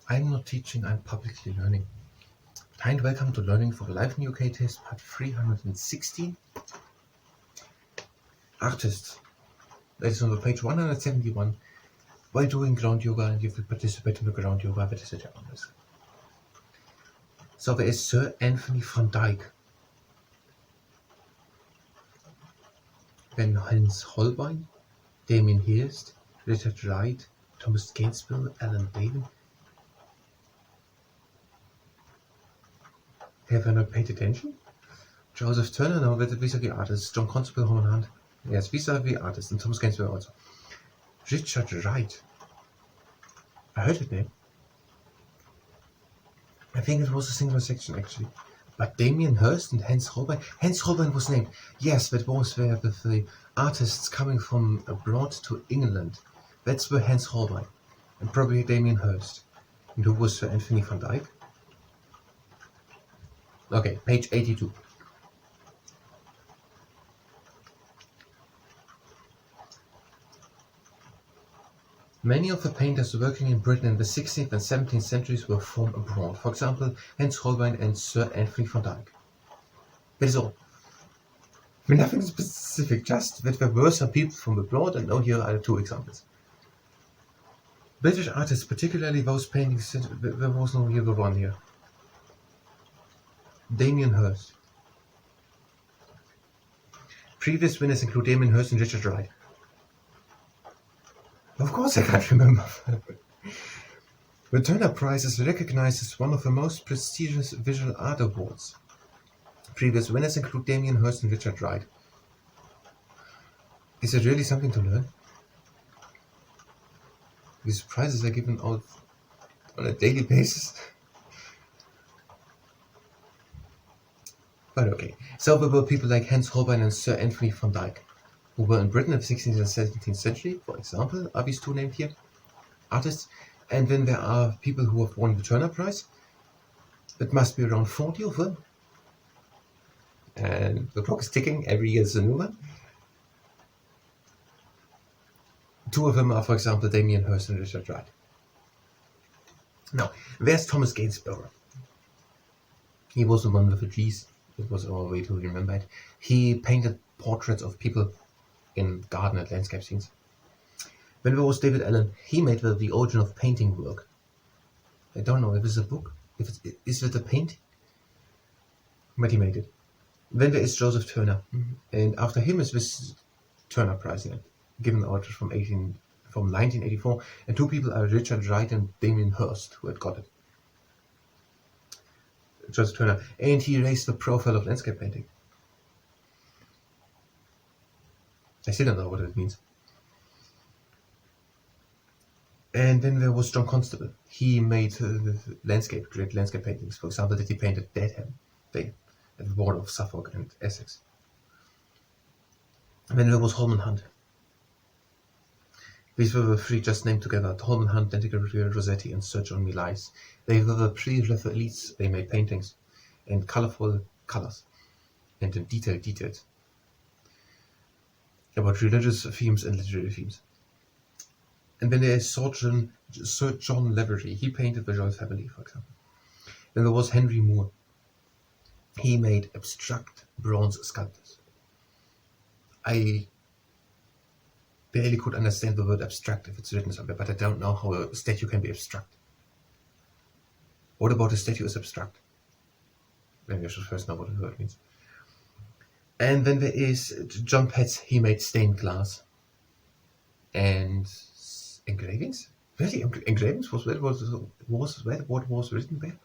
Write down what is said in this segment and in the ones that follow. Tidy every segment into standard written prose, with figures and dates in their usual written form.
I'm not teaching, I'm publicly learning. Hi and welcome to Learning for Life in UK test part 316. Artists. That is on page 171. While doing ground yoga, and you will participate in the ground yoga, that is it on this. So there is Sir Anthony van Dyck. Then Hans Holbein, Damien Hirst, Richard Wright, Thomas Gainsborough, Alan David. Have I not paid attention? Joseph Turner, no, these are the artists. John Constable, Holman Hunt. Yes, these are the artists, and Thomas Gainsborough also. Richard Wright. I heard that name. I think it was a single section actually. But Damien Hirst and Hans Holbein. Hans Holbein was named. Yes, that was where the artists coming from abroad to England. That's where Hans Holbein. And probably Damien Hirst. And who was Anthony van Dyck? Okay, page 82. Many of the painters working in Britain in the 16th and 17th centuries were from abroad. For example, Hans Holbein and Sir Anthony van Dyck. That is all. Nothing specific, just that there were some people from abroad, and now here are the two examples. British artists, particularly those paintings, there was no here the one here. Damien Hirst. Previous winners include Damien Hirst and Richard Wright. Of course I can't remember. The Turner Prize is recognized as one of the most prestigious visual art awards. Previous winners include Damien Hirst and Richard Wright. Is it really something to learn? These prizes are given out on a daily basis. But okay. So there were people like Hans Holbein and Sir Anthony van Dyck, who were in Britain in the 16th and 17th century, for example, are these two named here, artists. And then there are people who have won the Turner Prize. It must be around 40 of them. And the clock is ticking, every year is a new one. Two of them are, for example, Damien Hirst and Richard Wright. Now, there's Thomas Gainsborough. He was the one with the G's. It was our way to remember it. He painted portraits of people in garden and landscape scenes. Then there was David Allen. He made the origin of painting work. I don't know if it's a book. Is it a paint? But he made it. Then there is Joseph Turner. And after him is this Turner Prize, given out from 1984. And two people are Richard Wright and Damien Hirst, who had got it. Joseph Turner. And he raised the profile of landscape painting. I still don't know what it means. And then there was John Constable. He made great landscape paintings. For example, that he painted Dedham Vale at the border of Suffolk and Essex. And then there was Holman Hunt. These were the three just named together: Holman Hunt, Dante Gabriel Rossetti, and Sir John Millais. They were the pre-Raphaelites. They made paintings in colorful colors and in detailed details about religious themes and literary themes. And then there is Sir John Lavery. He painted the royal family, for example. Then there was Henry Moore. He made abstract bronze sculptures. I barely could understand the word abstract if it's written somewhere, but I don't know how a statue can be abstract. What about a statue is abstract? Maybe I should first know what the word means. And then there is John Petz. He made stained glass and engravings. Really, engravings was what was written there.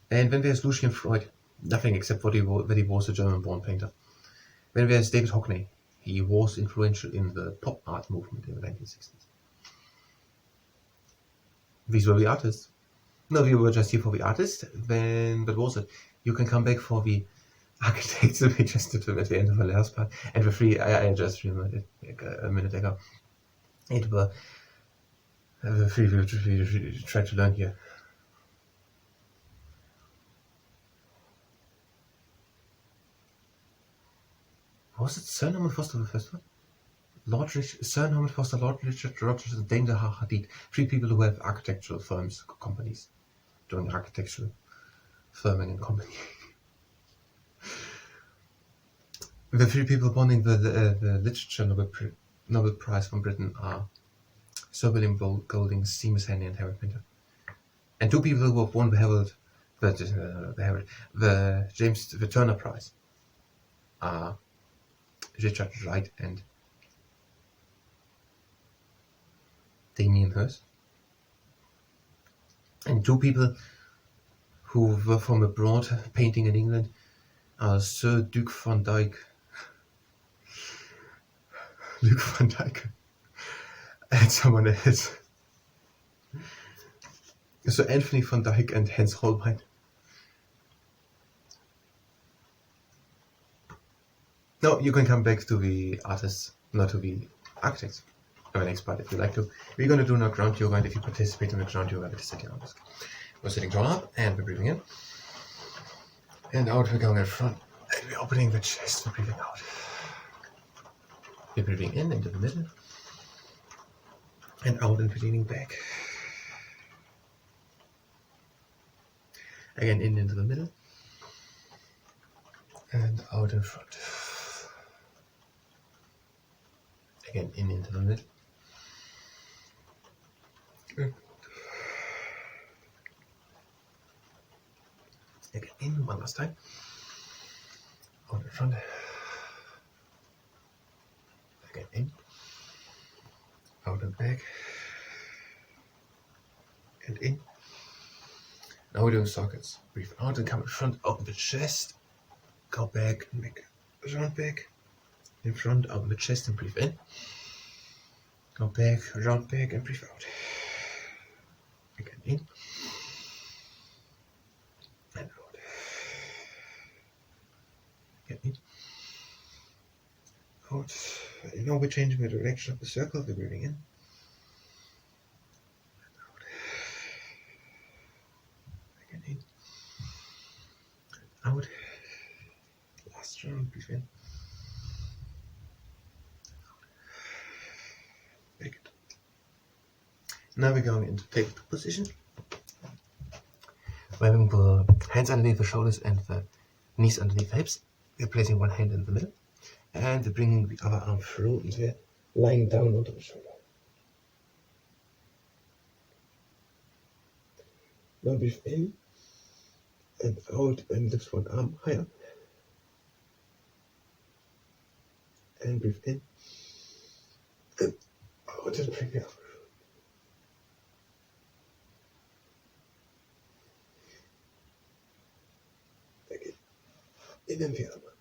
And then there's Lucian Freud. Nothing except that he was a German-born painter. Then there's David Hockney. He was influential in the pop art movement in the 1960s. These were the artists. No, we were just here for the artists. Then, that was it. You can come back for the architects. We just did them at the end of the last part. And the three, I just remembered it a minute ago. It were the three we tried to learn here. Was it Sir Norman Foster the first one? Sir Norman Foster, Lord Richard Rogers, and Dame Zaha Hadid. 3 people who have architectural firms, companies, doing architectural firming and company. The 3 people winning the Literature Nobel Prize from Britain are Sir William Golding, Seamus Henry, and Harold Pinter. And 2 people who have won the Turner Prize are Richard Wright and Damien Hirst. And 2 people who were from abroad painting in England are Sir Duke van Dyck. Luke van Dyck. And someone else. So Anthony van Dyck and Hans Holbein. No, you can come back to the artists, not to the architects. The next part, if you like to. We're going to do now ground yoga, and if you participate in the ground yoga, we're sitting on this. We're sitting drawn up, and we're breathing in. And out, we're going in front, and we're opening the chest, we're breathing out. We're breathing in into the middle, and out, and we're leaning back. Again, in into the middle, and out in front. Again, in into the middle. Again, in one last time. Out in front. Again, in. Out and back. And in. Now we're doing sockets. Breathe out and come in front, open the chest. Go back and make a round back. In front, open the chest and breathe in. Go back, round back and breathe out. Again, in. And out. Again, in. Out. Now we're changing the direction of the circle. We're breathing in. In, out, last round, breathe in, back it. Now we're going into tabletop position. We're having the hands underneath the shoulders and the knees underneath the hips. We're placing one hand in the middle, and we're bringing the other arm through, and we're lying down onto the shoulder. Now breathe in and out and lift one arm higher. And breathe in and out and bring it up. Again. In and the other one.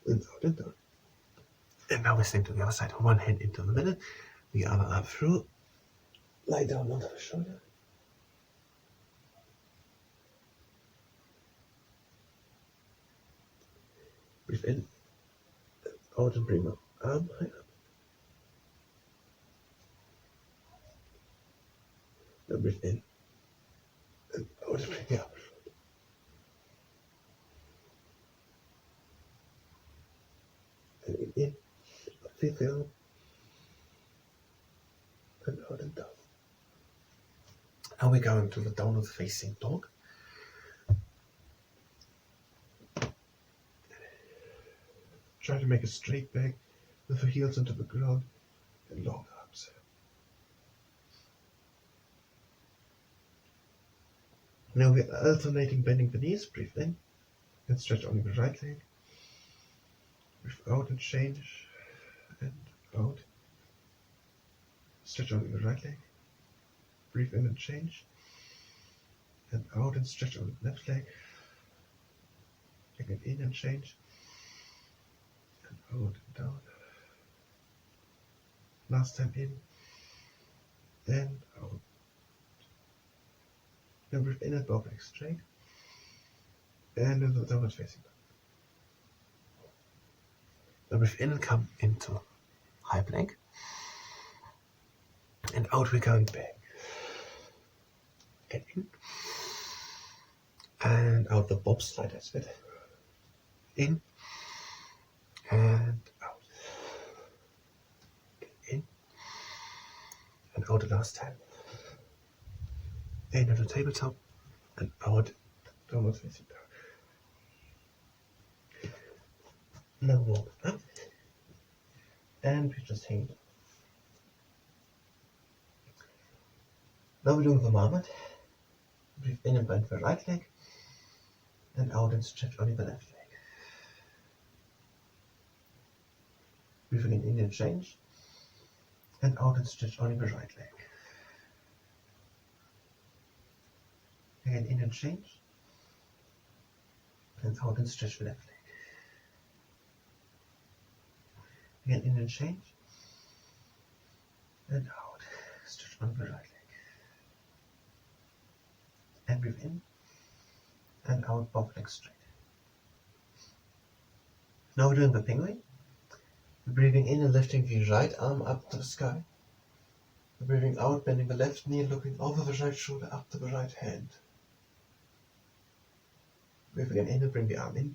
And out and down. And now we're staying to the other side. One hand into the middle, the other arm through. Lie down onto the shoulder. Breathe in, and out and bring up, arm high up. Now breathe in, and out and bring it up. And in, feel the arm, and out and down. Now we're going to the downward facing dog. Try to make a straight back with the heels into the ground and long arms. Now we're alternating bending the knees. Breathe in and stretch only the right leg. Breathe out and change. And out. Stretch only the right leg. Breathe in and change. And out and stretch only the left leg. Again in and change. Out and down. Last time in and out. Now breathe in and bow back straight. And into the downward facing dog. Now breathe in and come into high plank. And out we're going back. Again in. And out the bobslide, that's it. In. And out. and out the last time. In on the tabletop and out downward facing dog. Now walk up and we just hang down. Now we're doing the marmot. Breathe in and bend the right leg and out and stretch only the left leg. Breathing in and change and out and stretch only the right leg. Again in and change and out and stretch the left leg. Again in and change and out, stretch on the right leg. And breathe in and out, both legs straight. Now we're doing the penguin. We're breathing in and lifting the right arm up to the sky. We're breathing out, bending the left knee and looking over the right shoulder up to the right hand. Breathe again in and bring the arm in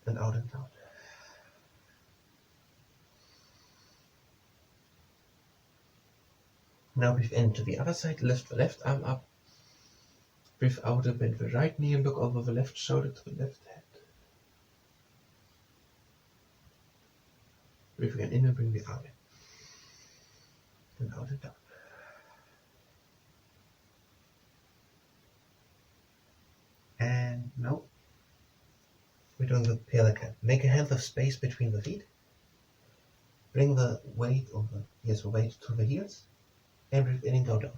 and out and down. Now breathe in to the other side, lift the left arm up. Breathe out and bend the right knee and look over the left shoulder to the left hand. Breathe again in and bring the arm in. And out and down. And now we're doing the pelican. Make a hand of space between the feet. Bring the weight to the heels. And breathe in and go down.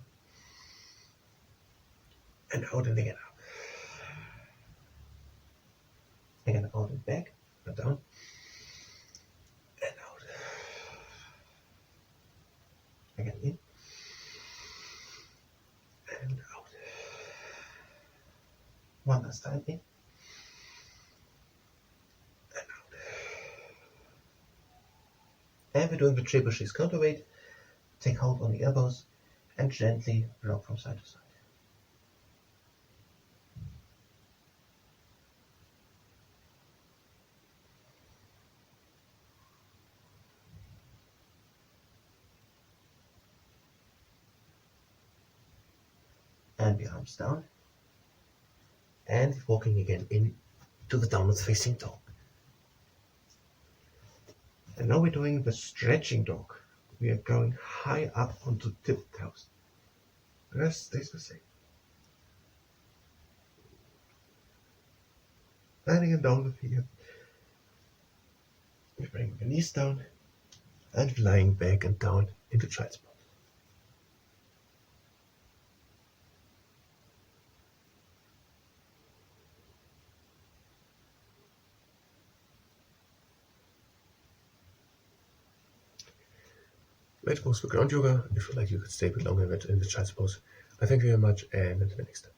And out and again up. Again out and back, and down. And out. Again in. And out. One last time in. And out. And we're doing the triple cheese counterweight. Take hold on the elbows and gently rock from side to side. And the arms down. And walking again in to the downward facing dog. And now we're doing the stretching dog. We are going high up onto tiptoes. The rest stays the same. Landing and down with here. We bring the knees down and lying back and down into child's pose. That was the ground yoga. If you like, you could stay a bit longer in the child's pose. I thank you very much and until the next time.